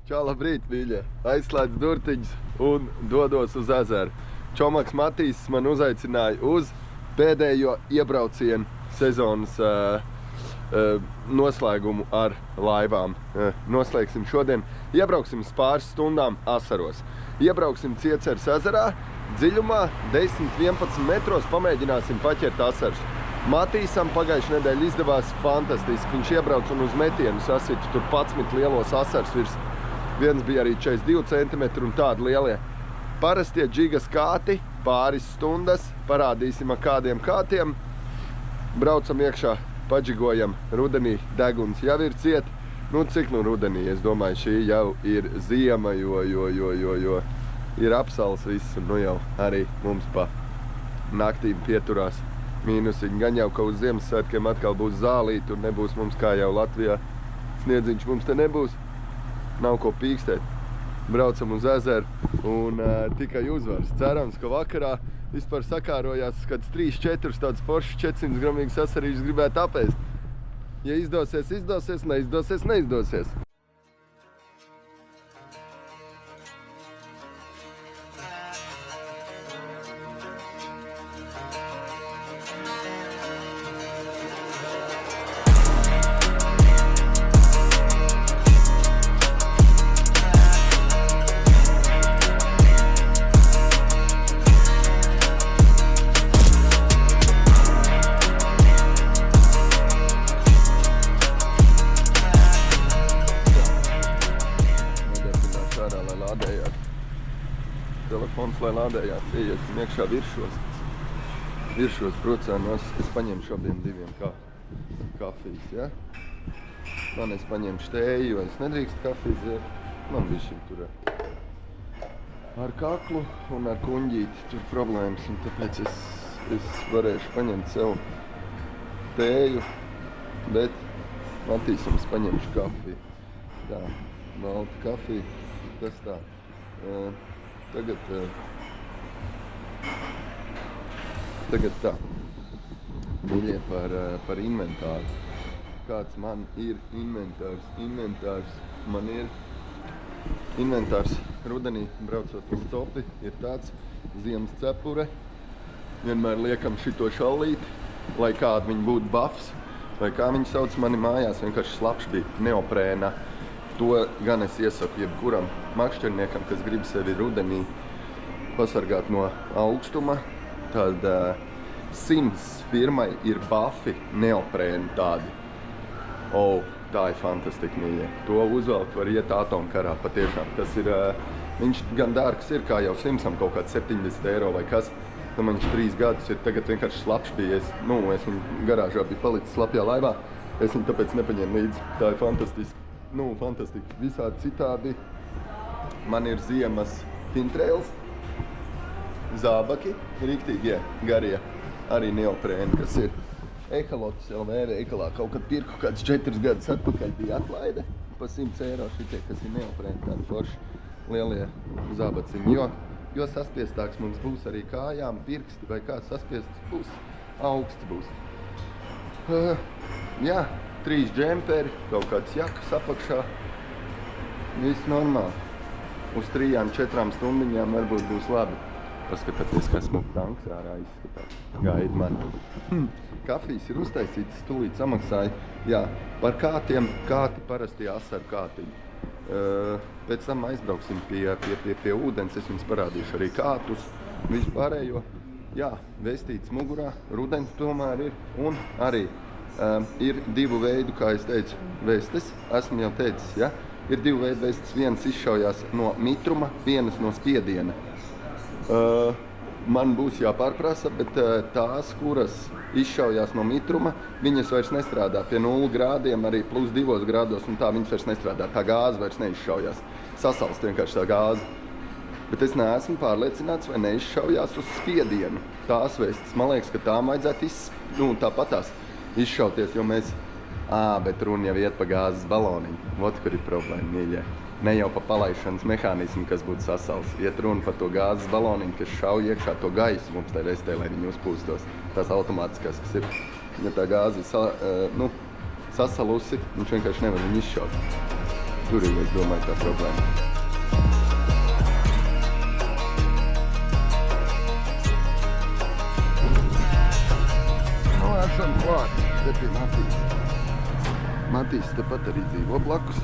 Čau, labrīt, mīļie! Aizslēdz durtiņus un dodos uz ezeru. Čomaks Matīs man uzaicināja uz pēdējo iebraucienu sezonas noslēgumu ar laivām. Noslēgsim šodien. Iebrauksim uz pāris stundām Asaros. Iebrauksim Cieceres ezerā, dziļumā 10-11 metros pamēģināsim paķert asarus. Matīsam pagājušajā nedēļā izdevās fantastiski. Viņš iebrauc un uz metienu sasita tur 11 lielos asarus virs. Viens bija arī 42 cm un tādi lielie. Parastie džigas kāti, pāris stundas, parādīsim ar kādiem kātiem. Braucam iekšā, padžigojam rudenī, deguns jau ir ciet. Nu, cik nu rudenī, es domāju, šī jau ir ziema, jo ir apsals viss un nu jau arī mums pa naktīm pieturās mīnusiņi. Gan jau, ka uz Ziemassvētkiem atkal būs zālīti un nebūs mums kā jau Latvijā. Sniedziņš mums te nebūs. Nav ko pīkstēt. Braucam uz ezeru un tikai uzvars. Cerams, ka vakarā vispār sakārojās kāds 3-4 tāds foršs 400 gramīgs asarīšs gribētu apēst. Ja izdosies, izdosies, neizdosies, neizdosies. Telefons, lai lādējās, ieiesim iekšā viršos procēnos. Es paņemšu abiem diviem kafijas, ja? Man es paņemšu tēju, jo es nedrīkst kafijas dzert. Man bišķiņ tur ar kaklu un ar kuņģīti tur problēmas, un tāpēc es varēšu paņemt sev tēju, bet Matīsam es paņemšu kafiju. Tā, balta kafija, tas tā. Tagad tā, mīļie par inventāru. Kāds man ir inventārs? Man ir inventārs rudenī, braucot uz copi, ir tāds ziemas cepure. Vienmēr liekam šito šallīti, lai kāda viņa būtu buffs, vai kā viņi sauc mani mājās, vienkārši slapš bija, neoprēna. To gan es iesaku jebkuram makšķerniekam, kas grib sevi rudenī pasargāt no augstuma. Tad Sims firmai ir buffi neoprēni tādi. Tā ir fantastika, mīļie. To uzvelkt var iet atomkarā patiešām. Tas ir, viņš gan dārgs ir, kā jau Simsam kaut kāds 70 eiro vai kas. Man viņš 3 gadus ir, tagad vienkārši slapš bija. Es viņu garāžā biju palicis slapjā laivā. Es viņu tāpēc nepaņēmu līdzi. Tā ir fantastiski. Fantastiski. Visādi citādi. Man ir ziemas fintrails, zābaki, rīktīgie, garie, arī neoprēni, kas ir Ehalotas LV veikalā. Kaut kad pirku kāds 4 gadus atpakaļ bija atlaide pa 100 eiro šitie, kas ir neoprēni, tādi forši lielie zābaciņi. Jo saspiestāks mums būs arī kājām, pirksti vai kā saspiests būs, augsts būs. Jā. 3 džemperi, kaut kāds jakas apakšā, viss normāli. Uz 3-4 stundiņām varbūt būs labi. Paskatieties, kā smuka tanks ārā izskatās. Gaida mani. Kafijas ir uztaisītas, tūlīt samaksāja. Jā, par kātiem, kāti parasti asaru kātiņi. Pēc tam aizbrauksim pie ūdens, es jums parādīšu arī kātus, visu pārējo. Jā, vestīts mugurā, rudens tomēr ir, un arī ir 2 veidu, kā es teicu, vestes. Esmu jau teicis, ja? Ir 2 veidu vestes. Vienas izšaujās no mitruma, vienas no spiediena. Man būs jāpārprasa, bet tās, kuras izšaujās no mitruma, viņas vairs nestrādā pie 0 grādiem, arī plus 2 grādos, un tā viņas vairs nestrādā. Tā gāze vairs neizšaujās. Sasalst vienkārši tā gāze. Bet es neesmu pārliecināts, vai neizšaujās uz spiedienu. Tās vestes, man liekas, ka tām vajadzētu tāpatās izšauties, jo mēs... bet runa jau iet pa gāzes baloniņu. Vot, kur ir problēma, mīļie. Ne jau pa palaišanas mehānismu, kas būtu sasals. Iet runa par to gāzes baloniņu, kas šauj iekšā to gaisu mums tai vestē, lai viņi uzpūstos. Tās automātiskās, kas ir. Ja tā gāze sasalusi, viņš vienkārši nevar viņu izšaut. Tur ir, es domāju, tā problēma. Nu, esam klāt. Te pie Matīs. Matīs tepat arī dzīvo blakus.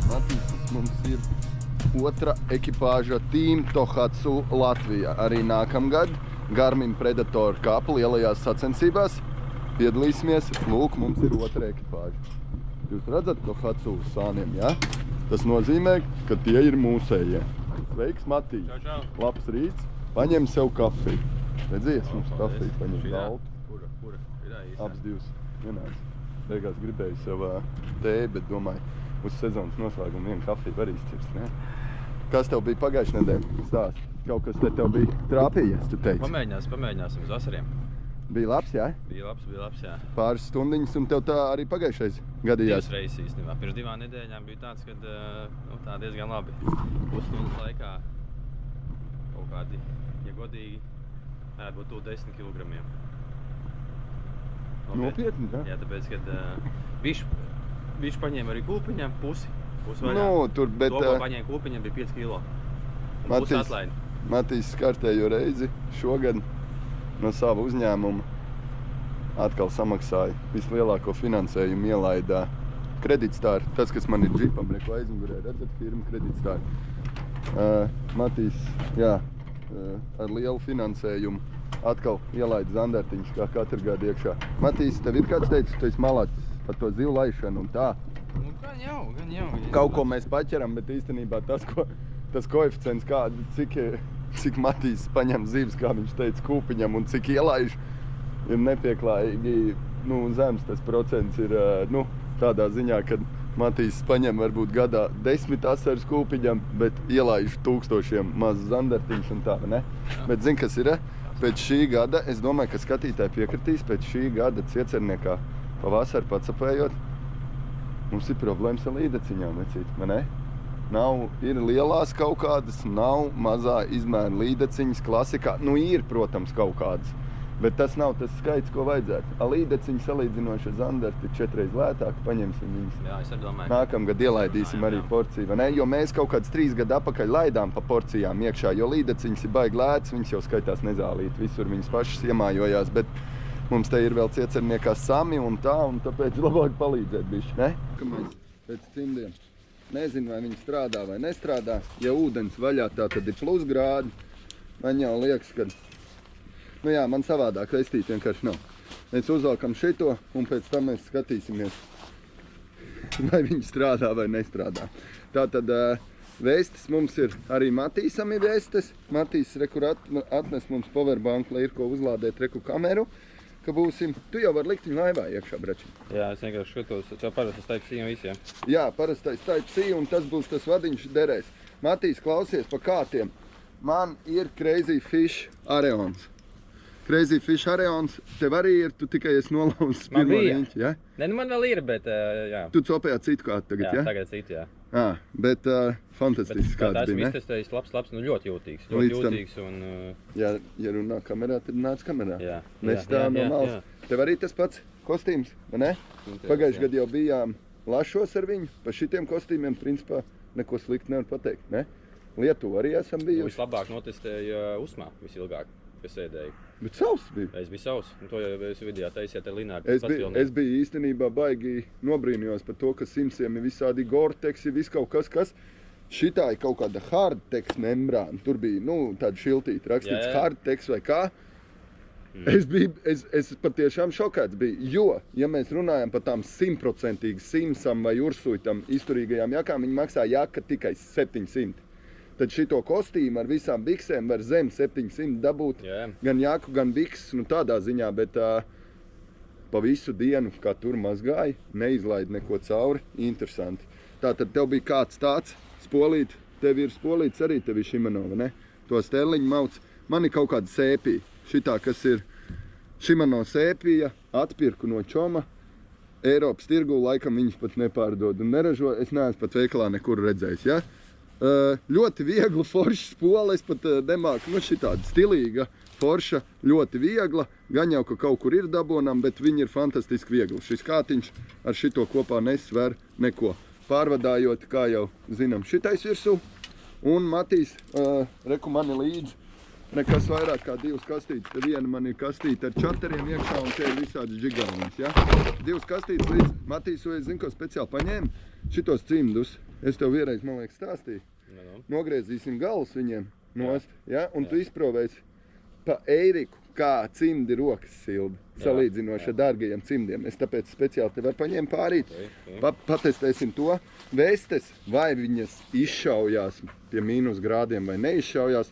Matīs mums ir otra ekipāža Team Tohatsu Latvijā. Arī nākamgad Garmin Predator Cup lielajās sacensībās piedalīsimies. Lūk, mums ir otra ekipāža. Jūs redzat Tohatsu uz sāniem, ja? Tas nozīmē, ka tie ir mūsējie. Sveiks, Matī! Čau. Labs rīts! Paņem sev kafiju. Redzies, mums kafiju paņem baltu. Kura? Abas divas vienāds. Beigās gribēju sev tēju, bet domāju, uz sezonas noslēgumu vienu kafiju var izcirst, ne? Kas tev bija pagājušajā nedēļā? Stāst. Kaut kas te tev bija trāpījies, tu teici? Pamēģināsim uz vasariem. Bija labs, jā? Bija labs, jā. Pāris stundiņas, un tev tā arī pagājušais gadījās? Divas reizes īstenībā. Pirms 2 nedēļām bija tāds, kad tā diezgan labi. Pusstundas laikā kaut kādi, ja godīgi, varētu būt 10 kilogramiem. Nopietni, jā? Jā, tāpēc, kad bišķi paņēma arī kūpiņām pusi vaļā. Nu, tur, bet... To, ko paņēma kūpiņām, bija 5 kilo. Un pusi atlaidi. Matīs skartējo reizi šogad no sava uzņēmuma atkal samaksāja vislielāko finansējumu ielaidā Kreditstāri. Tas, kas man ir džipam, reko aizmugurē, redzat, firma Kreditstāri. Matīs, jā, ar lielu finansējumu atkal ielaida zandartiņus, kā katru gadu iekšā. Matīs, tev ir kāds teicis, tu esi malācis par to zivu laišanu un tā? Nu, gan jau. Kaut ko mēs paķeram, bet īstenībā tas koeficients, cik Matīs paņem zivs, kā viņš teica, kūpiņam un cik ielaiž, ir nepieklājīgi, zems tas procents ir, tādā ziņā, kad Matīs paņem varbūt gadā 10 asaras kūpiņam, bet ielaiž 1000 mazu zandartiņus un tā, ne? Bet zin, kas ir? Pēc šī gada, es domāju, ka skatītāji piekritīs, pēc šī gada Ciecerniekā pavasari pacapējot, mums ir problēmas ar līdeciņām, vecīt, vai ne? Ir lielās kaut kādas, nav mazā izmēra līdeciņas klasikā. Ir, protams, kaut kādas, bet tas nav tas skaits, ko vajadzētu. Līdeciņi salīdzinoši ar zandarti ir 4 reiz lētāk, paņemsim viņus. Jā, es arī domāju. Nākamgad ielaidīsim arī porciju, vai ne? Jo mēs kaut kāds 3 gadu atpakaļ laidām pa porcijām iekšā, jo līdeciņas ir baigi lētas, viņas jau skaitās nezālīt, visur viņas pašas iemājojās, bet mums te ir vēl Ciecerniekā sami un tā, un tāpēc labāk palīdzēt bišķi, ne? Ka mēs pēc cimdiem nezinu, vai viņi strādā vai nestrādā. Ja ūdens vaļā, tā tad ir plusgrādi. Man jau liekas, ka... man savādāk vestīt vienkārši nav. Mēs uzvalkam šito, un pēc tam mēs skatīsimies, vai viņi strādā vai nestrādā. Tātad vestes mums ir arī Matīsam ir vestes. Matīs rekur atnes mums powerbank, lai ir ko uzlādēt reku kameru. Ka būsim, tu jau vari likt viņu laivā iekšā, bračiņ. Jā, es vienkārši skatos, tev parastais Type-C un visiem. Jā, parastais Type-C un tas būs tas vadiņš derēs. Matīs, klausies pa kātiem. Man ir Crazy Fish Areons. Crazy Fish Areons, tev arī ir, tu tikai esi nolauzis pirmo riņķi, ja? Ne, man vēl ir, bet jā. Tu copējāt citu kātu tagad, ja? Jā, tagad citu, jā. Bet fantastisks kāds bija, ne? Tas ir labs, ļoti jūtīgs. Ļoti jūtīgs un... Ja runā kamerā, tad nāc kamerā. Jā. Nestāv no malas. Tev arī tas pats kostīms, vai ne? Pagājuši gadu jau bijām lašos ar viņu. Pa šitiem kostīmiem, principā, neko slikti nevar pateikt, ne? Lietuvu arī esam bijuši. Vislabāk notestēja Usmā visilgāk, kas sēdēja. Bet savs bija. Es biju savs, un to jau es vidījā taisiet ar Lināru. Es biju īstenībā baigi nobrīnījos par to, ka Simsiem ir visādi Gore-Texi, viss kaut kas. Šitā ir kaut kāda Hard-Tex membrāna. Tur bija, tāda šiltīta rakstīts Hard-Tex vai kā. Es patiešām šokēts biju, jo, ja mēs runājam par tām 100% Simsam vai Ursuitam izturīgajām jakām, viņi maksā jaka tikai 700. Tad šito kostīmu ar visām biksēm var zem 700 dabūt, gan jaku, gan bikses, tādā ziņā, bet pa visu dienu, kā tur mazgāja, neizlaida neko cauri, interesanti. Tātad tev bija kāds tāds spolīt, tev ir spolīts arī, tev ir Šimanova, ne? To sterliņu mauc, man ir kaut kāda sēpija, šitā, kas ir Šimano sēpija, atpirku no Čoma, Eiropas tirgu, laikam viņas pat nepārdod un neražo, es neesmu pat veikalā nekur redzējis, ja? Ļoti viegli forša spola, es pat nemāku, šitāda stilīga forša, ļoti viegla, gan jau, ka kaut kur ir dabonām, bet viņi ir fantastiski viegli. Šis kātiņš ar šito kopā nesver neko. Pārvadājot, kā jau zinām, šitais virsū, un Matīs, reku mani līdzi, nekas vairāk kā 2 kastītes. Te viena man ir kastīte ar čarteriem iekšā, un te ir visādi džigāliņas, ja? 2 kastītes līdz Matīsu, es zinu, ko speciāli paņēmu, šitos cimdus. Es tev vienreiz, man liekas, stāstīju. Nogriezīsim galvas viņiem nost, ja? Un tu izprovēsi pa Eiriku, kā cimdi rokas silda, salīdzinoši ar dārgajiem cimdiem. Es tāpēc speciāli te varu paņēmu pārīt. Patestēsim to. Vestes, vai viņas izšaujās pie mīnus grādiem vai neizšaujās.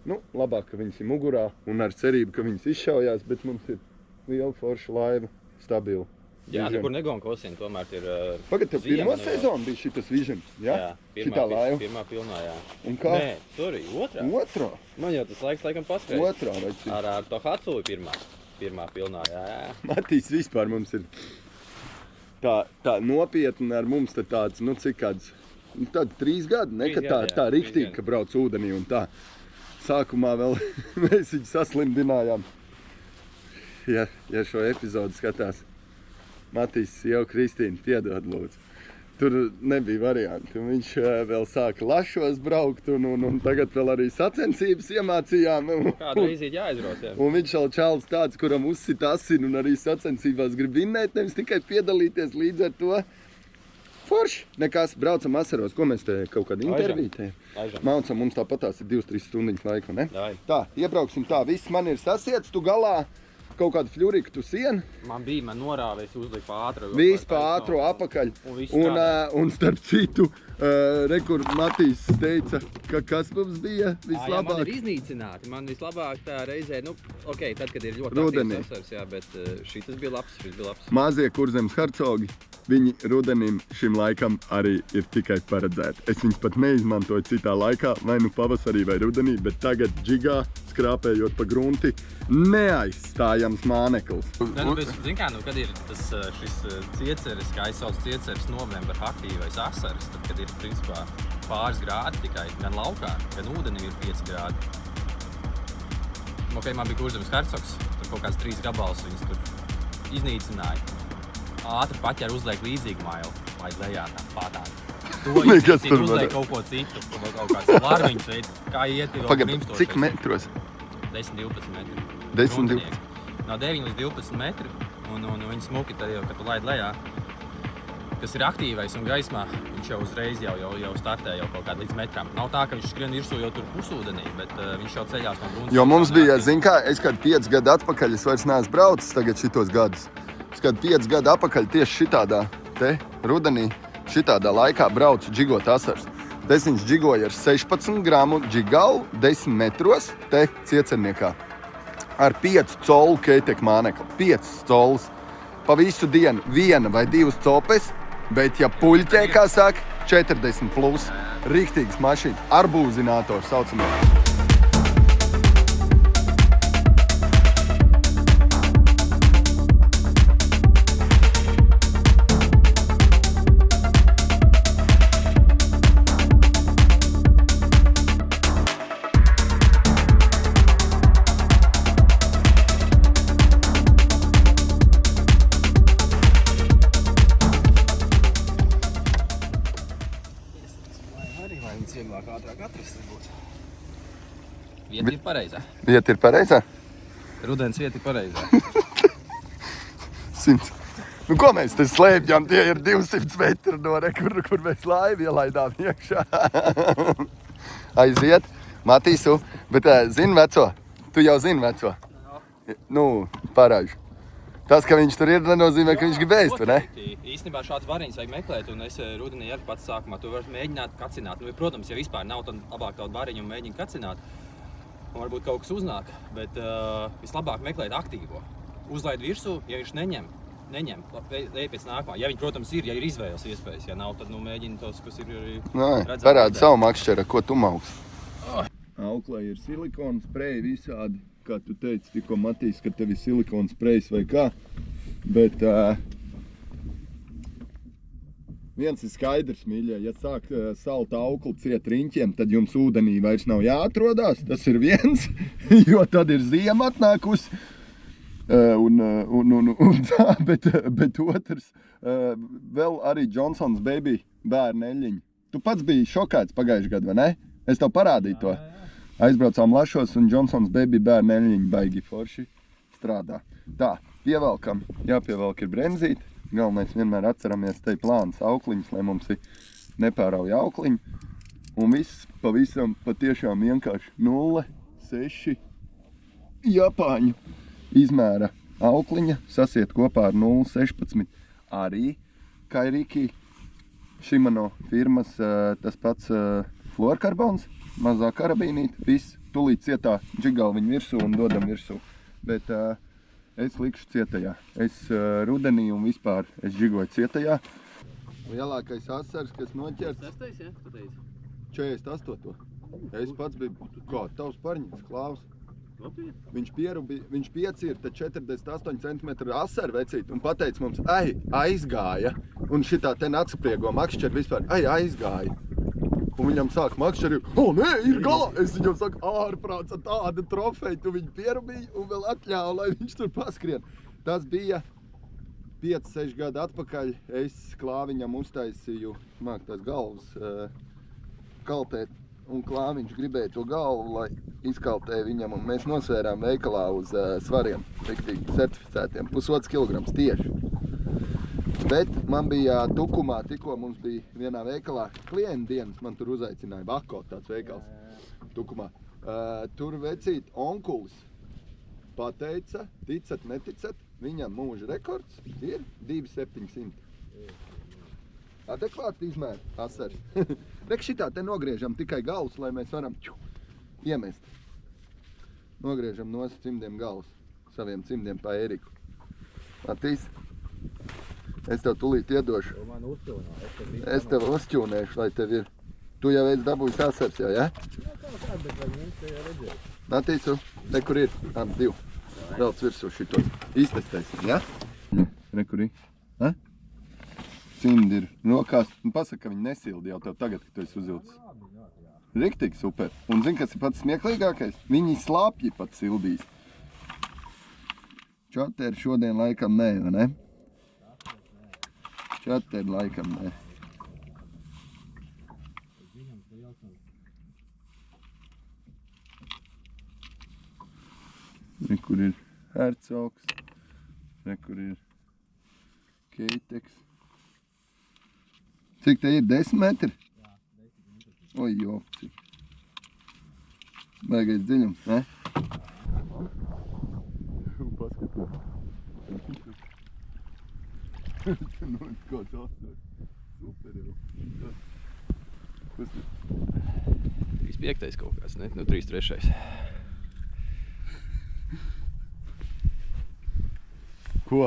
Nu, labāk, ka viņas ir mugurā un ar cerību, ka viņas izšaujās, bet mums ir liela forša laiva, stabila. Jā, nekur negon kosina, tomēr ir Pagad, tev pirmā sezona bija šitas Vision, ja? Jā, Šitā laiva. pirmā pilnā, jā. Un kā? Nē, sorry, otrā. Otrā? Man jau tas laikam paskrēja. Otrā vai cik? Ar Tohatsu pirmā pilnā, jā. Matīs vispār mums ir tā nopietni ar mums te tāds, nu cik kāds, nu tādi 3 gadi, ne? Ka tā riktīgi, ka brauc ūdenī un tā. Sākumā vēl mēs viņu saslimdinājām. Ja šo epizodu skatās. Matīs, jau Kristīna, piedod lūdzu. Tur nebija varianti. Viņš vēl sāka lašos braukt un tagad vēl arī sacensības iemācījām. Kādu reizīti jāizbrauc, jā. Un viņš vēl čalis tāds, kuram uzsit asinu un arī sacensībās grib vinnēt, nevis tikai piedalīties līdz ar to. Forši! Nekas, braucam asaros. Ko mēs te kaut kādu interviju te? Maucam, mums tāpatās ir 2-3 stundiņas laika, ne? Dai. Tā, iebrauksim tā. Viss man ir sasiets, tu galā. Kaut kādu fļuriku tu sienu. Man norāva, es uzliku pa ātru. Viss pa ātru apakaļ. Un starp citu, rekur Matīs teica, ka kas mums bija vislabāk. Man ir iznīcināti. Man vislabāk tā reizē, tad, kad ir ļoti aktīvs asars, jā, bet šitas bija labs. Mazie Kurzemes hercogi, viņi rudenim šim laikam arī ir tikai paredzēti. Es viņus pat neizmantoju citā laikā, vai nu pavasarī vai rudenī, bet tagad džigā, skrāpējot pa grunti, neaizstājams māneklis. Zin kā, kad ir šis cieceris, kā aizsauc cieceris novembra aktīvais asars, tad, kad ir principā pāris grādi tikai, gan laukā, gan ūdenī ir 5 grādi. Man bija Kurzemes hercogs, tur kaut kāds 3 gabals viņas tur iznīcināja. Ātri paķer uzliek līdzīgu mailu, laid lejā tā pātādi. To iznīcina uzliek kaut ko citu, kaut kāds larviņš veid, kā iet ir grimstoši. Cik metros? 10-12 metri. 10-12? No 9 līdz 12 metri, un viņi smuki tad jau, kad tu laid lejā, kas ir aktīvais un gaismā, viņš jau uzreiz jau startē jau kaut kādu līdz metram. Nav tā, ka viņš skrien virsū jau tur pusūdenī, bet viņš jau ceļās no grunts. Jo mums bija, zin kā, es kādu 5 gadu atpakaļ, es vairs neesmu braucis tagad šitos gadus. Es kādu 5 gadu atpakaļ tieši šitādā te rudenī, šitādā laikā braucu džigot asars. Es viņš džigoja ar 16 gramu džigalu 10 metros te ciecerniekā. Ar 5 colu keitek mānekli. 5 colus. Pa visu dienu 1 vai 2 copes, bet ja puļķē, kā saka, 40 plus. Riktīgs mašīna. Arbūzinators saucamais. Vieta ir pareizā. Vieta ir pareizā? Rudens vieta ir pareizā. 100. Nu, ko mēs te slēpjam? Tie ir 200 metri no kur mēs laivu ielaidām iekšā. Aiziet, Matīsu. Bet zini veco? Tu jau zini veco? Nu, parāžu. Tas, ka viņš tur ir, nenozīmē, ka viņš grib ēst, vai ne? Īstenībā šāds variņus vajag meklēt, un es rudenī arī pats sākumā to varu mēģināt kacināt. Nu, protams, ja vispār nav, tad labāk tādu variņu un mēģinu kacināt. Un varbūt kaut kas uznāk, bet vislabāk meklēt aktīvo. Uzlaid virsū, ja viņš neņem, ej pēc nākamā. Ja viņi, protams, ir, ja ir izvēles iespējas, ja nav, tad mēģina tos, kas ir arī redzami. Parādi savu makšķera, ko tu mauks. Auklē ir silikona spreji visādi. Kā tu teici, tikko Matīs, ka tev ir silikona sprejs vai kā, bet Viens ir skaidrs, mīļie, ja sāk salta aukli ciet riņķiem, tad jums ūdenī vairs nav jāatrodās. Tas ir viens, jo tad ir ziema atnākusi. Un tā, bet otrs, vēl arī Johnson's Baby bērnu eļļiņu. Tu pats biji šokēts pagājuši gadu, vai ne? Es tev parādīju to. Aizbraucām Lašos un Johnson's Baby bērnu eļļiņu baigi forši strādā. Tā, pievelkam, jāpievelk ir bremzīti. Galvenais vienmēr atceramies te plānas aukliņus, lai mums ir nepārauja aukliņi. Un viss pavisam patiešām vienkārši 0,6 Japāņu izmēra aukliņa, sasiet kopā ar 0,16 arī Kairiki Shimano firmas tas pats fluorkarbons, mazā karabīnīte, viss tulīt cietā džigal viņu virsū un dodam virsū. Bet es likšu cietajā. Es rudenī un vispār es džigoju cietajā. Lielākais asars, kas noķerts. 6. ja? Tu teici? 48. Es pats biju, kā, tavs parņins, Klaus. Viņš piecirta 48 cm asaru vecīt un pateica mums, aizgāja. Un šitā te atspriego makšķeri vispār, aizgāja. Un viņam sāk makšķeri, nē, ir galā! Es viņam saku, ārprāca tāda trofeja, tu viņu pierubīji un vēl atļāvu, lai viņš tur paskrien. Tas bija 5-6 gadu atpakaļ. Es Klāviņam uztaisīju tās galvas kaltēt. Un Klāviņš gribēja to galvu, lai izkaltēja viņam, un mēs nosvērām veikalā uz svariem, riktīgi certificētiem, 1,5 kilograms tieši. Bet man bija Tukumā, tikko mums bija vienā veikalā klienta dienas, man tur uzaicināja Vako, tāds veikals Tukumā. Tur vecīt onkulis pateica, ticat, neticat, viņam mūža rekords ir 2,700. Adekvāti izmēra asars. Rek šitā te nogriežam tikai galvas, lai mēs varam iemest. Nogriežam no cimdiem galvas, saviem cimdiem pa Eriku. Matīs, es tev tulīt iedošu. Es tev uzķūnēšu, lai tev ir. Tu jau esi dabūjis asars jau, ja? Matīs, te kur ir? Divi. Velc virsū šitos. Iztestēsim, ja? Re, kur ir? Ha? Cimdi ir rokās. Pasaka, ka viņi nesildi jau tev tagad, kad tu esi uzvilcis. Riktīgi super. Un zini, kas ir pats smieklīgākais? Viņi slāpji pat sildīs. Čateri šodien laikam nē, vai ne? Čateri laikam nē. Re, kur ir Hercogs. Re, kur ir Keiteks. Cik te ir? 10 metri? Jā, 10 metri. Oj, jo, cik. Baigais dziļums, ne? Paskatos. Nu, kāds asars. Super jau. Kas ir? 3,5 kaut kāds, ne? Nu, 3,3. Ko?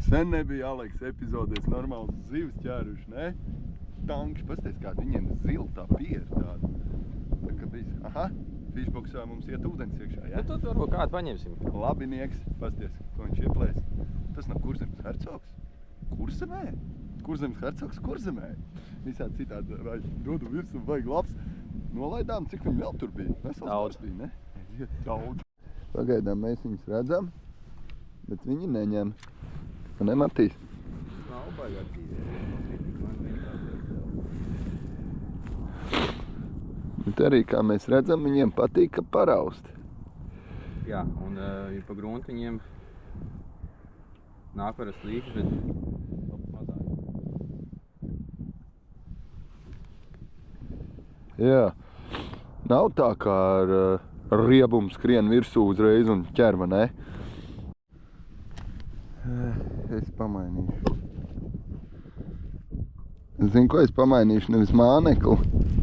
Sen nebija Aleks epizodēs normāls zivs ķēruši, ne? Tanki, pasties, kāda viņiem ziltā piera tāda. Tā kā bijis, fishboxā mums iet ūdens iekšā, ja? Nu, tad varbūt kādu paņemsim. Labinieks, pasties, ko viņš ieplēs. Tas nav Kurzemes Hercogs? Kurzemē? Kurzemes Hercogs Kurzemē. Visādi citādi dodu virsmu, vajag labs. Nolaidām, cik viņi vēl tur bija? Daudz. Bija, ne? Daudz. Pagaidām mēs viņus redzam, bet viņi neņem. Ne, Matīs? Nav baigāt dzīvē. Bet arī, kā mēs redzam, viņiem patīk paraust. Jā, un ir pa gruntu viņiem nāk varas līķis, bet mazāk. Jā. Nav tā, kā ar riebumu skrien virsū uzreiz un ķerva, ne? Es pamainīšu. Es zinu, ko es pamainīšu, nevis mānekli,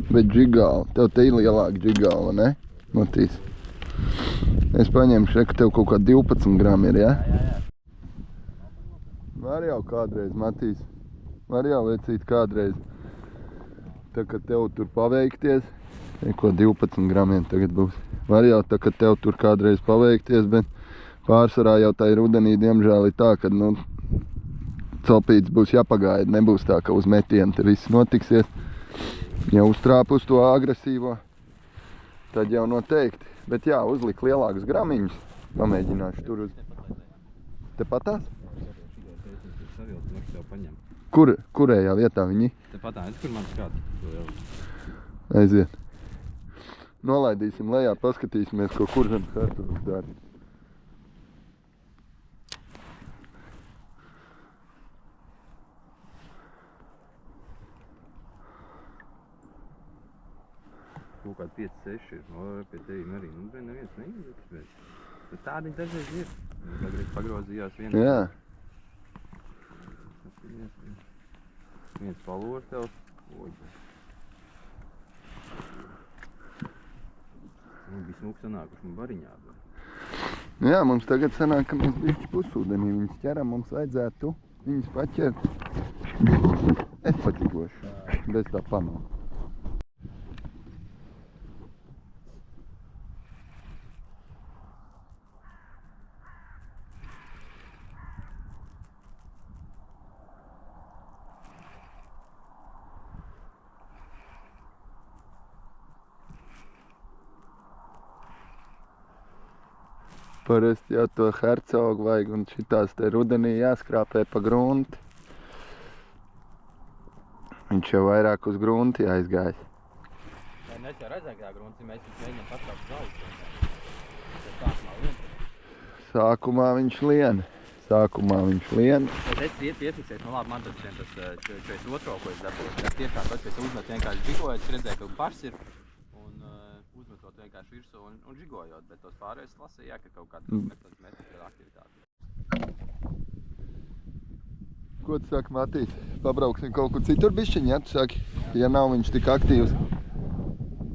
bet džigālu. Tev te ir lielāka džigāla, ne? Matīs. Es paņemšu, ka tev kaut kā 12 grami ir, ja? Jā. Var jau kādreiz, Matīs. Var jau vecīt kādreiz. Tā, ka tev tur paveikties, ko 12 gramiem tagad būs. Var jau tā, ka tev tur kādreiz paveikties, bet pārsvarā jau tā ir rudenī, diemžēl ir tā, ka, copīts būs jāpagaida, nebūs tā, ka uz metienu te viss notiksies. Ja uztrāp uz to agresīvo, tad jau noteikti. Bet jā, uzlik lielākus gramiņus. Pamēģināšu tur uz... Tepatās? Kurējā vietā viņi? Tepatās, kur man skats? Aiziet. Nolaidīsim lejā, paskatīsimies, ko Kurzemes hercogs dara. Kaut kādi 5-6 ir, pie tevīm arī, neviens neizliks, bet tādi dažreiz ir. Tagad pagrozījās viens. Jā. Viens palortels. Bija smuki sanākuši man bariņā. Jā, mums tagad sanāk, ka mēs bišķi pusūdenī viņus ķeram, mums vajadzētu viņus paķert. Es paķikošu, bez tā pamala. Parasti jau to hercogu vajag un šitās te rudenī jāskrāpē pa grunti. Viņš jau vairāk uz grunti aizgājis. Mēs jau redzējām, ka grunti, mēs viņš mēģinām paskāpt zaudus. Sākumā viņš lien. Tad es piefiksēju, nu labi, man tas šeit otro, ko es dabūju. Tas tiešām tas, ka es uzmetu vienkārši žigojot, es redzēju, ka pašs ir. Uzmetot vienkārši virsū un žigojot, bet tos pārējais lasīja, ka kaut kāds metri aktivitāti. Ko tu saki, Matīs? Pabrauksim kaut kur citur bišķiņ, ja tu saki, ja nav viņš tik aktīvs.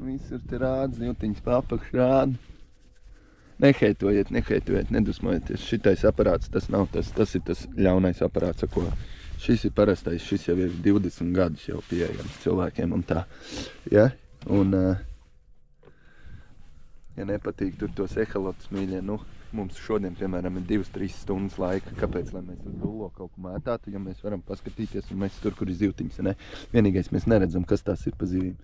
Visur te rāda, ziltiņas papakš rāda. Neheitojiet, nedusmojieties. Šitais aparāts, tas nav tas ir tas ļaunais aparāts, ko šis ir parastais, šis jau ir 20 gadus jau pieejams cilvēkiem un tā. Ja? Un ja nepatīk tur tos ehalotus mīļie, nu, mums šodien, piemēram, ir 2-3 stundas laika. Kāpēc, lai mēs uz dullo kaut ko mētātu, ja mēs varam paskatīties un mēs tur, kur ir zivtiņas, ne? Vienīgais mēs neredzam, kas tās ir pa zivīm.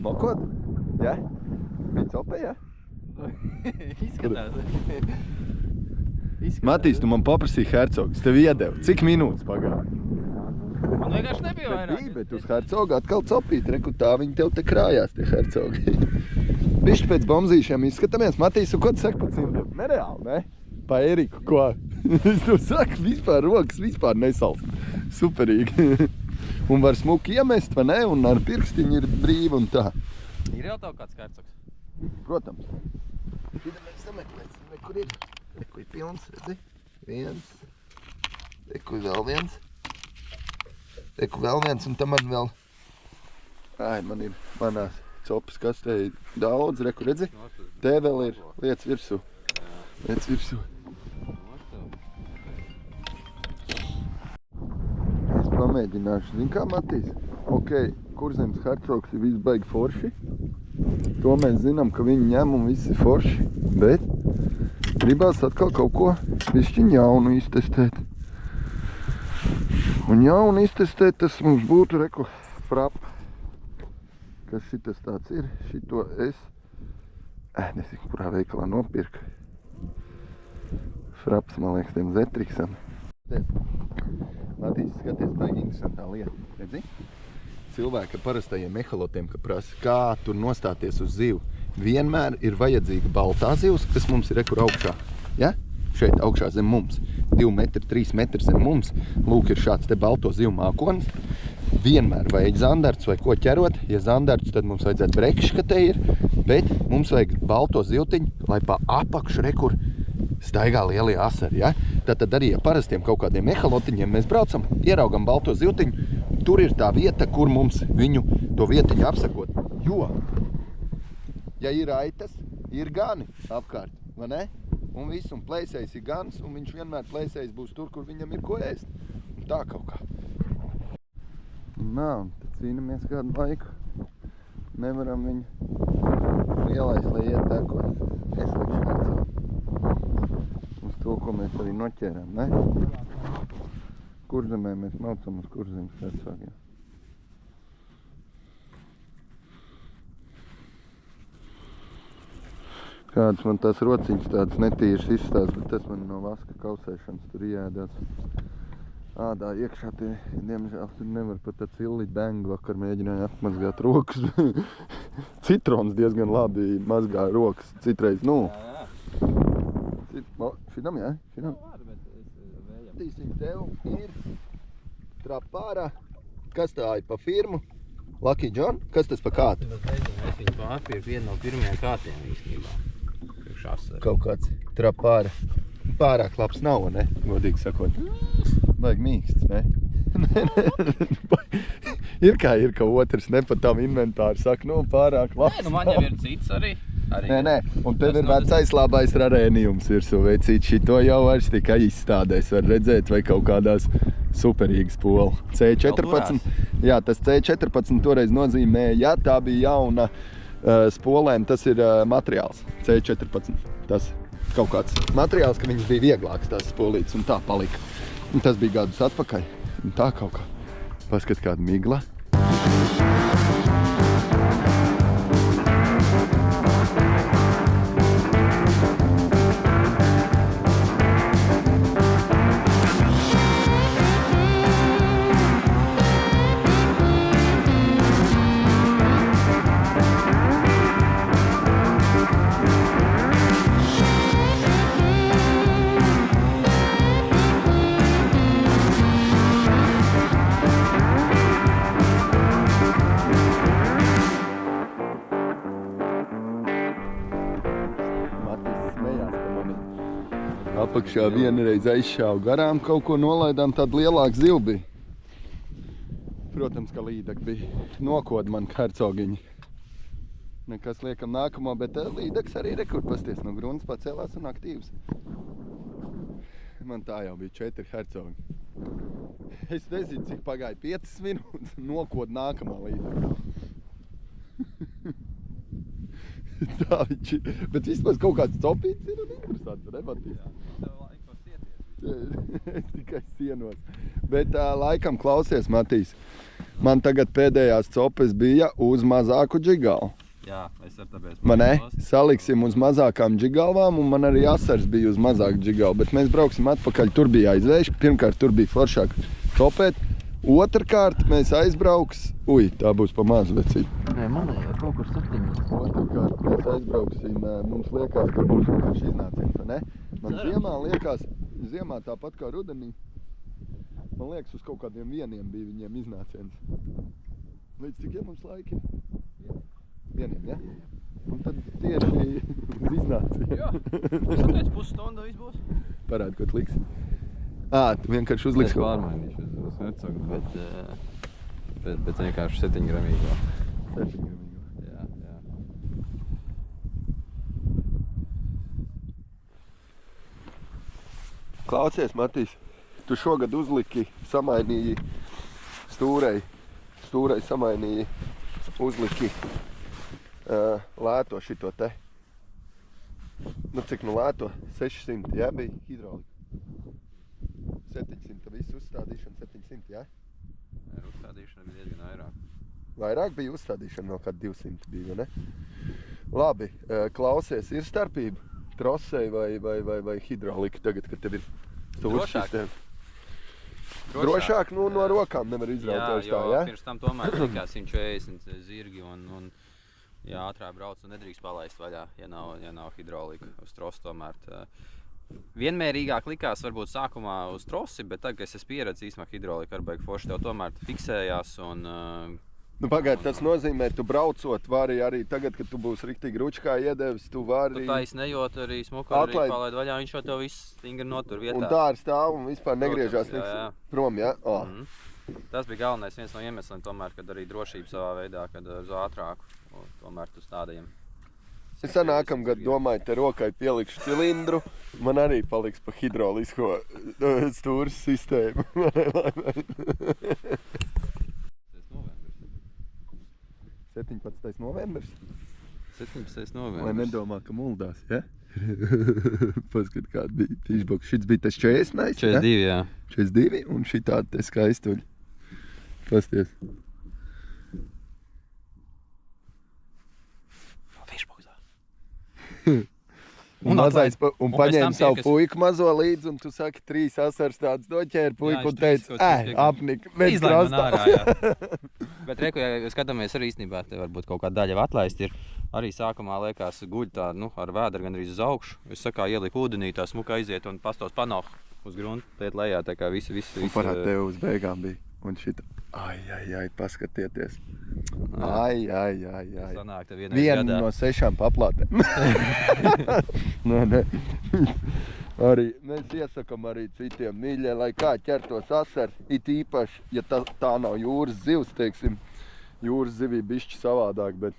Mokot? Jā? Bija copē, jā? Izskatās. Matīs, tu man paprasīji hercogu, es tev iedevu. Cik minūtes pagāja? Man vienkārši nebija vairāk. Bet uz hercogu atkal copīt, reku tā viņi tev te krājās, tie hercogi. Bišķi pēc bomzīšiem izskatāmies. Matīs, ko tu saki pa cimdiem? Nereāli, ne? Pa Eriku, ko? Es tev saku, vispār rokas vispār nesalst. Superīgi. Un var smuki iemest, vai ne? Un ar pirkstiņu ir brīvi un tā. Ir jau tev kāds hercogs? Protams. Šitā mēs sameklēsim, kur ir. Reku ir pilns, redzi? Viens. Reku vēl viens. Reku vēl viens, un tam man vēl... man ir manās copas kastē daudz, reku, redzi? Te vēl ir lietas virsū. Es pamēģināšu, zin kā, Matīs? Ok, Kurzemes hercogs ir viss baigi forši. To mēs zinām, ka viņi ņem un viss ir forši. Bet gribās atkal kaut ko bišķiņ jaunu iztestēt. Un jaunu iztestēt, tas mums būtu, reku, frap. Kas šitas tāds ir? Šito es... nezinu, kurā veikalā nopirku. Fraps, man liekas, tiem Zetriksam. Matīs, skaties, baigi interesantā lieta. Redzi? Cilvēki ar parastajiem ehalotiem, ka prasa, kā tur nostāties uz zivu. Vienmēr ir vajadzīga baltā zivs, kas mums ir rekur augšā. Ja? Šeit augšā zem mums. 2 metri, 3 metri zem mums. Lūk, ir šāds te balto zivu mākonis. Vienmēr vajag zandarts vai ko ķerot. Ja zandarts, tad mums vajadzētu brekšs, ka te ir. Bet mums vajag balto zivtiņu, lai pa apakšu rekur staigā lielie asari. Ja? Tātad arī ar parastiem kaut kādiem ehalotiņiem mēs braucam, ieraugam balto zivtiņu. Tur ir tā vieta, kur mums viņu to vietiņu apsakot. Jo, ja ir aitas, ir gani apkārt, vai ne? Un viss, un plēsējs ir gans, un viņš vienmēr plēsējs būs tur, kur viņam ir ko ēst. Un tā kaut kā. Nā, tad cīnamies kādu laiku. Nevaram viņu lielais, lai iet tekot. Es likšu hercogu. Uz to, ko mēs arī noķērām, ne? Kurzemē mēs maucam uz Kurzemes hercogiem. Kāds man tās rociņas tāds netīrs izstās, bet tas man no vaska kausēšanas tur iēdās. Ādā iekšā tie, diemžēl, tur nevar pat tā cilli bang, vakar mēģināja atmazgāt rokas. Citrons diezgan labi mazgā rokas, citreiz, nu. Šitam, jā? Šitam? Tīsim, tev ir trapārā. Kas tā ir pa firmu? Lucky John? Kas tas pa kātu? Es viņu pārpirku vienu no pirmajām kātiem īstenībā. Kaut kāds trapāra. Pārāk labs nav, ne? Godīgi sakot. Vajag mīksts, ne? Ir kā otrs, ne pat tam inventāru saka, nu pārāk labs. Nē, nu man jau ir cits arī. Nē, un tev ir vecais labais rarēnijums virsū, veicīt šito jau vairs tikai izstādēs, var redzēt, vai kaut kādās superīgas polu. C14, jā, tas C14 toreiz nozīmē, ja tā bija jauna spolēm, tas ir materiāls, C14, tas kaut kāds materiāls, ka viņš bija vieglāks tās spolītes un tā palika. Un tas bija gadus atpakaļ, un tā kaut kā, paskat kāda migla. Apakšā vienreiz aizšāvu garām, kaut ko nolaidām, tādu lielāku zilbi. Protams, ka līdek bija. Nokod man hercogiņi. Nekas liekam nākamo, bet līdeks arī rekur pasties no grunts pacēlās un aktīvs. Man tā jau bija 4 hercogi. Es nezinu, cik pagāja 5 minūtes, nokod nākamā līdeka. Tā viņš ir. Bet vismaz kaut kāds copīts ir un interesants, ne, Matīs? Tev laikos sieties. Es tikai sienos. Bet laikam klausies, Matīs. Man tagad pēdējās copes bija uz mazāku džigalu. Jā, es ar tāpēc. Man ne? Saliksim uz mazākām džigalvām un man arī asars bija uz mazāku džigalu. Bet mēs brauksim atpakaļ, tur bija aizvējš. Pirmkārt, tur bija foršāk copēt. Otrkārt, mēs aizbrauks. Ui, tā būs pa mazu vecību. Nē, man ir kaut kur 7. Otrkārt, mēs aizbrauksim, mums liekas, ka būs vienkārši iznāciens, ne? Man ziemā liekas, ziemā tāpat kā rudenī, man liekas, uz kaut kādiem vieniem bija viņiem iznāciens. Līdz cikiem mums laiki? Vieniem, ja? Un tad tieši uz iznācienu. Jā, es pēc pusstundu viss būs. Parādi, ko tu liksi. Tu vienkārši uzliksi. Es pārmainīšu uz hercogu, bet vienkārši 7 gramīgo. 7 gramīgo. Jā. Klausies, Matīs, tu šogad uzliki, samainīji stūrei samainīji, uzliki lēto šito te. Nu, cik nu lēto? 600, jā, bija hidraulika. 700, visu uzstādīšana 700, jā? Ar uzstādīšanu bija diezgan vairāk. Vairāk bija uzstādīšana, vēl kādi 200 bija, ne? Labi, klausies, ir starpība trosei vai hidraulika tagad, kad tev ir stūrs sistēma? Drošāk, nu no rokām nevar izraut vairs tā, jā? Jā, pirms tam tomēr likā 140 zirgi un jā, ātrāk brauc un nedrīkst palaist vaļā, ja nav hidraulika uz trosu tomēr. Vienmērīgāk likās varbūt sākumā uz trosi, bet tagad, kad es esmu pieredzis īstenībā hidraulika ar baigi forši, tev tomēr fiksējās un... Nu pagaid, tas nozīmē, tu braucot vari arī tagad, kad tu būsi riktīgi ručkā iedevis, tu vari... Tu taisi nejot arī smuku arī palaid vaļā, viņš jau tev viss stingri notur vietā. Un tā ar stāvu un vispār negriežās prom, jā? Tas bija galvenais viens no iemesliem tomēr, kad arī drošība savā veidā, kad uz ātrāku, tomēr tu stādījam. Es nākamgad domāju, te rokai pielikšu cilindru, man arī paliks pa hidraulisko stūras sistēmu. 17. novembris? 17. novembris. Lai nedomā, ka muldās, ja? Paskat, kāda bija fishbox. Šits bija tas 40, ne? 42, jā. 42 un šī tāda te skaistuļi. Pasties. Fishboxā. Un mazais, un un pēc paņēma tam tie, savu kas- puiku mazo līdzi, un tu saki, 3 asars tāds doķēri puiku un viņš trīs teica, kaut kas tiek- apnika, mēs Izlaiž man krastā. ārā, jā. Bet reku, ja skatāmies arī īstenībā, te varbūt kaut kāda daļa atlaist ir. Arī sākumā liekas guļ tā, ar vēdru gan arī uz augšu. Es sakā, ieliku ūdenī, tā smuka aiziet un pastos panoh uz gruntu. Tēt lejā, tā kā visi. Un parād tev uz beigām bija. Un šita, ai, paskatieties. Ai. Sanāk, te vienreiz Viena gadā. no 6 paplātēm. Nē. Arī mēs iesakam arī citiem mīļie, lai kā ķertos asari. It īpaši, ja tā nav jūras zivs, teiksim, jūras zivī bišķi savādāk, bet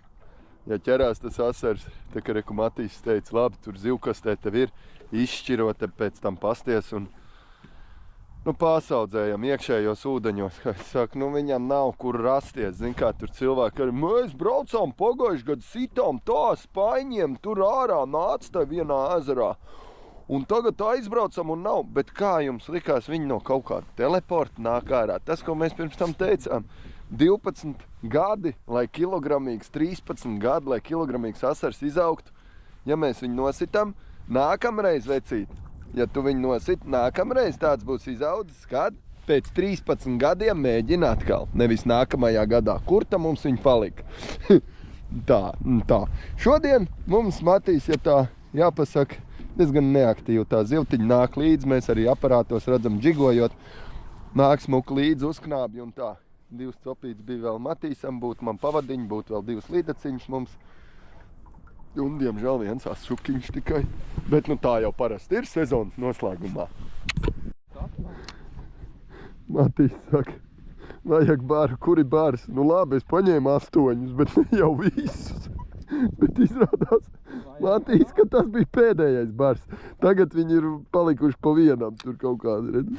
ja ķerās tas asars, tā kā reku Matīs teica, labi, tur zivkastē tev ir, izšķirot, te pēc tam pasties un pārsaudzējam iekšējos ūdeņos. Kā es saku, viņam nav kur rasties. Zin kā, tur cilvēki arī, mēs braucām pagājuši gadu sitām tā spaiņiem, tur ārā nāc tā vienā ezerā. Un tagad aizbraucam un nav. Bet kā jums likās, viņi no kaut kāda teleporta nāk ārā? Tas, ko mēs pirms tam teicām, 12 gadi, lai kilogramīgs, 13 gadi, lai kilogramīgs asars izaugtu. Ja mēs viņu nositam, nākamreiz vecīt. Ja tu viņu nosit, nākamreiz tāds būs izaudzis, kad pēc 13 gadiem mēģina atkal. Nevis nākamajā gadā. Kur tam mums viņi palika? tā. Šodien mums, Matīs, ja tā jāpasaka, diezgan neaktīvi tā zivtiņa nāk līdzi. Mēs arī aparātos redzam džigojot. Nāk smuku līdzi uzknābji un tā. 2 copītes bija vēl Matīsam, būtu man pavadiņi, būtu vēl 2 līdaciņas mums. Un, diemžēl, viens asšukiņš tikai. Bet tā jau parasti ir sezonas noslēgumā. Matīs saka, vajag bāru, kuri bārs? Labi, es paņēmu 8, bet ne jau visus. Bet izrādās, Matīs, ka tas bija pēdējais bārs. Tagad viņi ir palikuši pa vienam, tur kaut kādi, redz.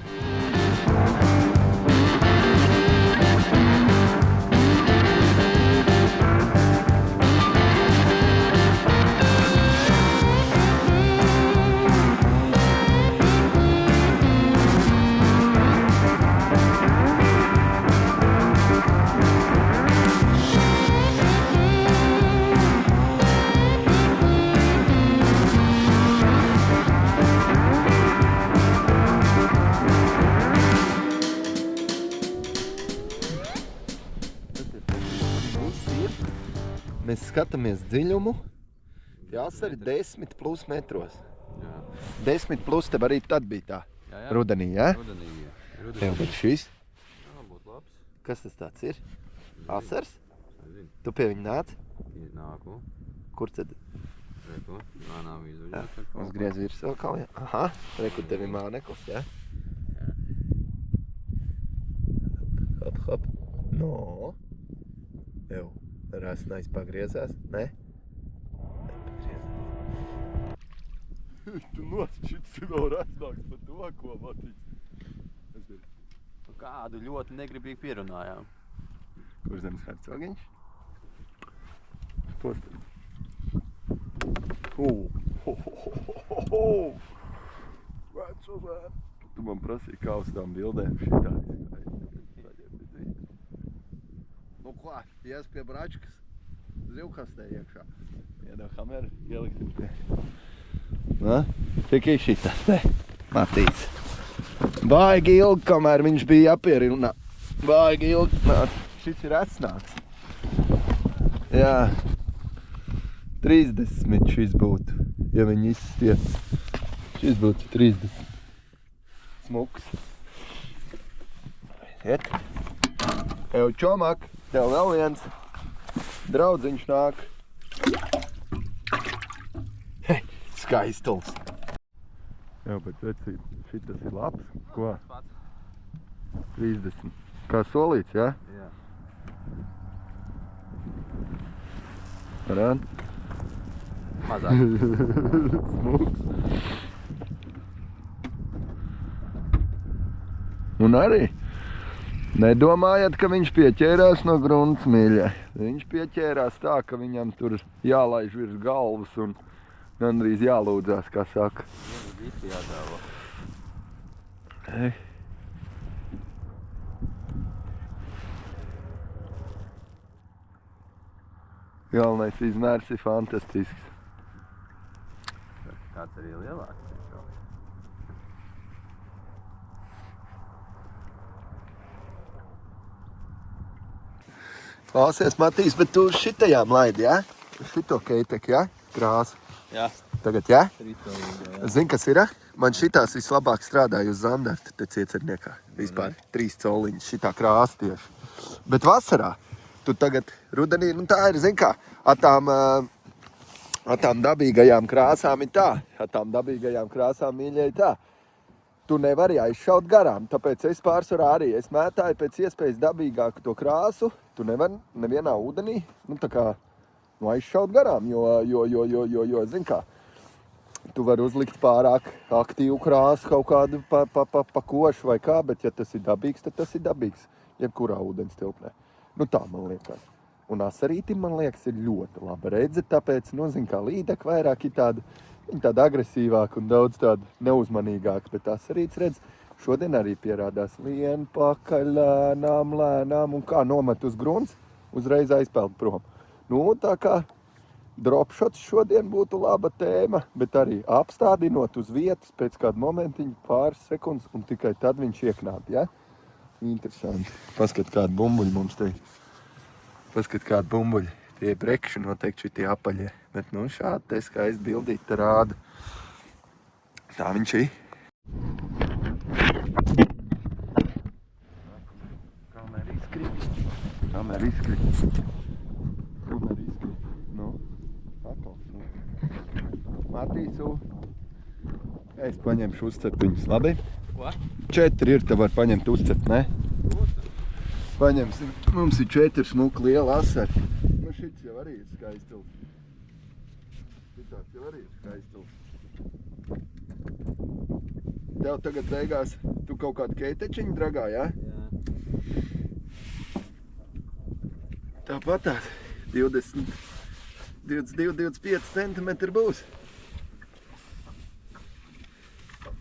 Mēs skatāmies dziļumu. Tie asari 10 plus metros. 10 plus tev arī tad bija tā. Rudenī, jā? Rudenī, jā. Jā, bet šis? Jā, būtu labs. Kas tas tāds ir? Asars? Tu pie viņa nāc? Nāku. Kur tad? Reku. Nav izvaļot. Mums griez virsū kaut jā. Aha, reku tevi māneklis, jā? Hop. No. Jau. Rasnais pagriezās, ne? Tu šits ir vēl rasnāks par to, ko Matīs. Kādu ļoti negribīgi pierunājām. Kur zemes hercogiņš? Postat. Vecu zēn. Tu man prasīji, kā uz tām bildēm šitā izskatās. Ko? Ies pie bračkas, zivkastē iekšā. Viena hamera ieliksim pie. Tikai šitas te, Matīs. Baigi ilgi, kamēr viņš bija jāpierunā. Baigi ilgi. Šis ir esnāks. Jā. 30 šis būtu, ja viņi izsties. Šis būtu 30. Smuks. Iet. Ev čomak. Tev vēl viens draudziņš nāk. Hei, skaistuls. Jā, bet vecīt, šitas ir labs. Ko? 30. Kā solīts, jā? Jā. Arān? Mazāk. Smuks. Un arī nedomājat, ka viņš pieķērās no grunts, mīļie. Viņš pieķērās tā, ka viņam tur jālaiž virs galvas un Gandrīz jālūdzās, kā saka. Visi jādāvā. Galvenais izmērs ir fantastisks. Kāds arī lielāks. Klausies, Matīs, bet tu šitajām laidi, jā? Šito keitek, jā? Krāsu. Jā. Tagad, jā? Trīsstūrīgā, jā. Zini, kas ir? Man šitās vislabāk strādāja uz zandarta, te ciecerniekā. Vispār 3 coliņas, šitā krāsa tieši. Bet vasarā, tu tagad rudenī, nu tā ir, zini kā, atām dabīgajām krāsām ir tā. Atām dabīgajām krāsām, mīļie, ir tā. Tu nevari aizšaut garām, tāpēc es pārsvarā arī, es mētāju pēc iespējas dabīgāku to krāsu, tu nevari nevienā ūdenī, nu tā kā, nu aizšaut garām, jo, zini kā, tu vari uzlikt pārāk aktīvu krāsu kaut kādu pa košu vai kā, bet ja tas ir dabīgs, tad tas ir dabīgs, jebkurā ūdens tilpnē. Nu tā man liekas. Un asarītim, man liekas, ir ļoti laba redze, tāpēc, nu, zini kā, līdek vairāk ir tāda agresīvāka un daudz tāda neuzmanīgāka, bet asarīts redz, šodien arī pierādās vien pakaļ lēnām, un kā nomet uz grunts, uzreiz aizpeld prom. Nu, tā kā dropshots šodien būtu laba tēma, bet arī apstādinot uz vietas pēc kādu momentiņu pāris sekundes, un tikai tad viņš ieknāt, ja? Interesanti. Paskat kādu bumbuļu mums te. Paskat kādu bumbuļu. Tie brekši noteikti šitie apaļie. Bet nu šādi te skaisti bildīt te rāda. Tā viņš ir. Kamēr izkrīt. Nu, atkal. Matīsu. Es paņemšu uzcepiņus, labi? Ko? 4 ir, te var paņemt uzcept, ne? Paņemsim. Mums ir 4 smuki liela asari. Nu šits jau arī ir skaistils. Šitāds jau arī ir skaistils. Tev tagad beigās, tu kaut kādu keitečiņu dragā, jā? Jā. Tāpatās 22-25 centimetri būs.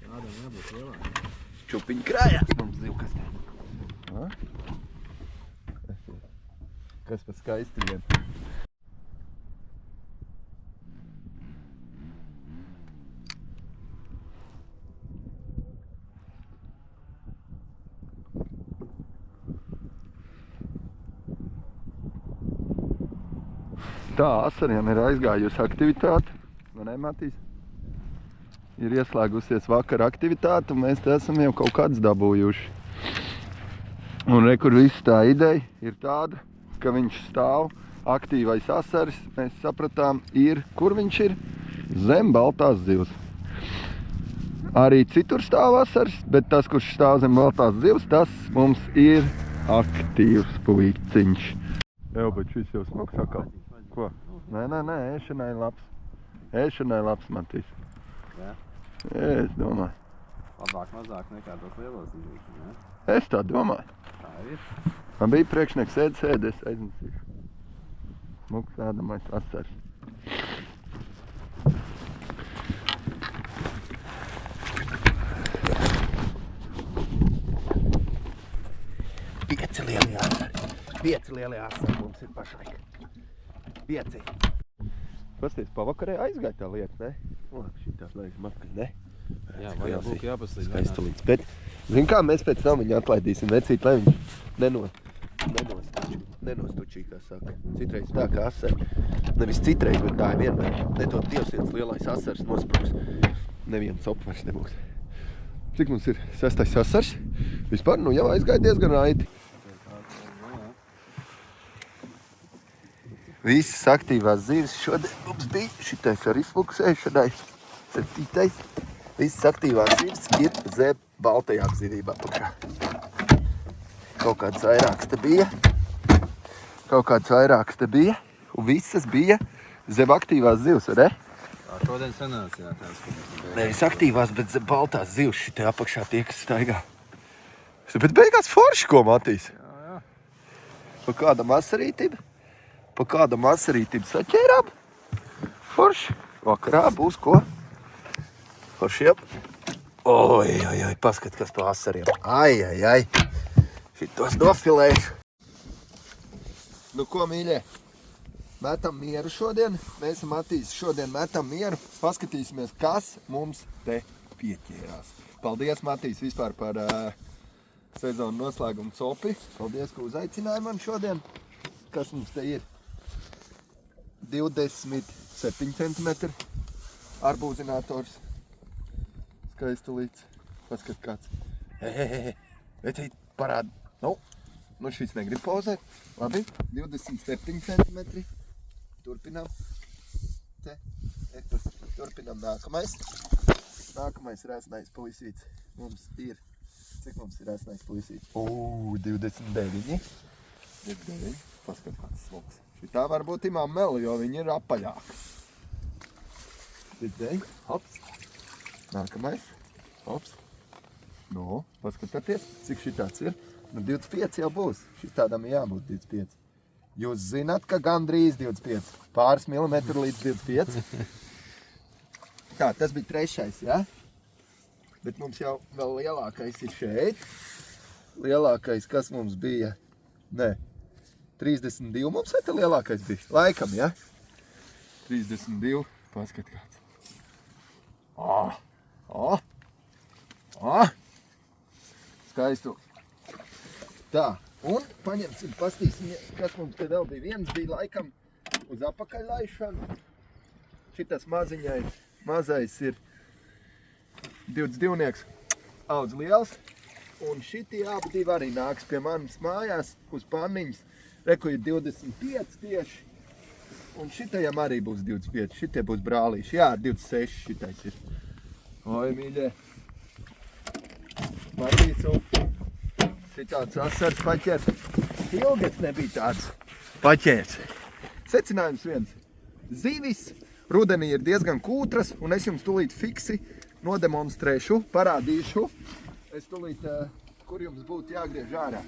Kādam jābūt lielāk. Čupiņi krājās mums zivkastē. Kas pa skaistiem? Tā, asariem ir aizgājusi aktivitāte, vai ne, Matīs? Ir ieslēgusies vakara aktivitāte, un mēs te esam jau kaut kāds dabūjuši. Un re, kur viss tā ideja ir tāda, ka viņš stāv aktīvais asaris, mēs sapratām, ir, kur viņš ir? Zem baltās zivs. Arī citur stāv asaris, bet tas, kurš stāv zem baltās zivs, tas mums ir aktīvs puiciņš. Jā, bet šis jau smuks atkal. Ko? Nē, ēšanai labs. Ēšanai labs, Matīs. Jā? Es domāju. Labāk mazāk nekā tos lielos izvīkļus, ne? Es tā domāju. Tā ir. Man bija priekšnieks sēd, es aiznesīšu. Smuks ēdamais asaris. Pieci lielie asari mums ir pašlaik. 5. Pasties, pavakarē aizgāja tā lieta, ne? Labi, šitās laikam atkaļ, ne? Jā, vajag būtu jāpaslīd. Skaistalīts, bet, zin kā, mēs pēc tam viņu atlaidīsim vecīt, lai viņš nenostučī, kā saka. Citreiz tā kā asari. Nevis citreiz, bet tā ir vienmēr. Nedod Dievs viens lielais asaris nosprūks. Neviens opvars nebūs. Cik mums ir 6. asars? Vispār, nu jau aizgāja diezgan raiti. Visas aktīvās zivis šodien mums bija šitais ar izfokusēšanai. 7. Visas aktīvās zivis ir zem baltajām zivīm apakšā. Kaut kāds vairāks te bija, un visas bija zem aktīvās zivs, vai ne? Tā šodien sanāca, jā, tās, ka Nevis aktīvās, bet zem baltās zivs šitai apakšā tie, kas staigā. Bet beigās forši, ko, Matīs? Jā. Pa kādam asarītim saķērām. Forši. vakarā būs ko? Foršiem. Oi, paskat, kas pa asariem. Ai. Šitos nofilēšu. Nu ko, mīļie? Metam mieru šodien. Mēs esam Matīs šodien metam mieru. Paskatīsimies, kas mums te pieķērās. Paldies, Matīs, vispār par sezonu noslēgumu copi. Paldies, ka uzaicināji man šodien. Kas mums te ir? 27 cm arbūzinators. Skaistulīts. Paskat kāds. Vecīt, parāda. Nu šis negrib pozēt. Labi, 27 cm. Turpinām. Turpinām nākamais. Nākamais resnais puisīts. Mums ir. Cik mums ir resnais puisīts? 29. 29. Paskat kāds sloks. Šitā varbūt imām meli, jo viņi ir apaļāki. 29. Hops. Nākamais. Hops. Nu, paskatieties, cik šitāds ir. Nu, 25 jau būs. Šitādam jābūt 25. Jūs zināt, ka gandrīz 25. Pāris milimetru līdz 25. Tā, tas bija trešais, ja? Bet mums jau vēl lielākais ir šeit. Lielākais, kas mums bija? Nē. 32 mums vai te lielākais bija? Laikam, ja? 32. Paskat kāds. Skaistu. Tā, un paņemsim, pastīsim, kas mums te vēl bija. Viens bija laikam uz apakaļlaišanu. Šitas mazais ir 22. Audz liels. Un šitie abi divi arī nāks pie manas mājās uz panniņas. Reku ir 25 tieši. Un šitajam arī būs 25. Šitie būs brālīši. Jā, 26 šitais ir. Oi, mīļie. Matīsu. Šitāds asars paķers. Ilgas nebija tāds paķers. Secinājums viens. Zivis rudenī ir diezgan kūtras, un es jums tūlīt fiksi nodemonstrēšu, parādīšu. Es tūlīt, kur jums būtu jāgriež ārā.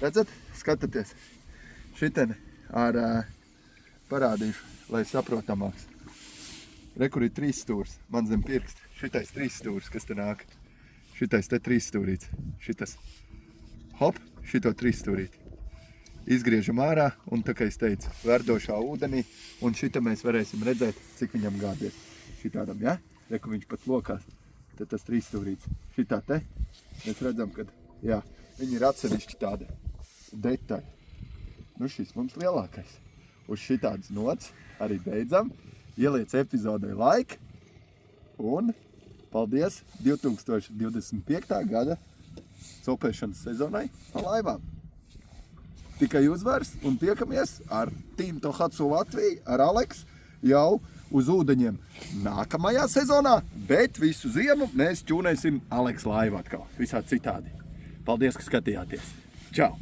Redzat? Skatāties. Šitien ar parādīšu, lai saprotamāks. Rekur ir 3 stūrs, man zem pirkst. Šitais 3 stūrs, kas te nāk. Šitais te 3 stūrīts. Šitas. Hop, šito 3 stūrīt. Izgriežam ārā un tā kā es teicu, verdošā ūdenī. Un šita mēs varēsim redzēt, cik viņam gādies. Šitādam, ja? Reku viņš pat lokās. Tad tas 3 stūrīts. Šitā te. Mēs redzam, ka, jā, viņi ir atsevišķi tādi detaļi. Nu šis mums lielākais. Uz šitādas nots arī beidzam. Ieliec epizodē like. Un paldies 2025. gada copēšanas sezonai pa laivām. Tikai uzvars un tiekamies ar Team Tohatsu Latviju, ar Aleks jau uz ūdeņiem nākamajā sezonā, bet visu ziemu mēs ķūnēsim Aleks laivu atkal, visā citādi. Paldies, ka skatījāties. Čau!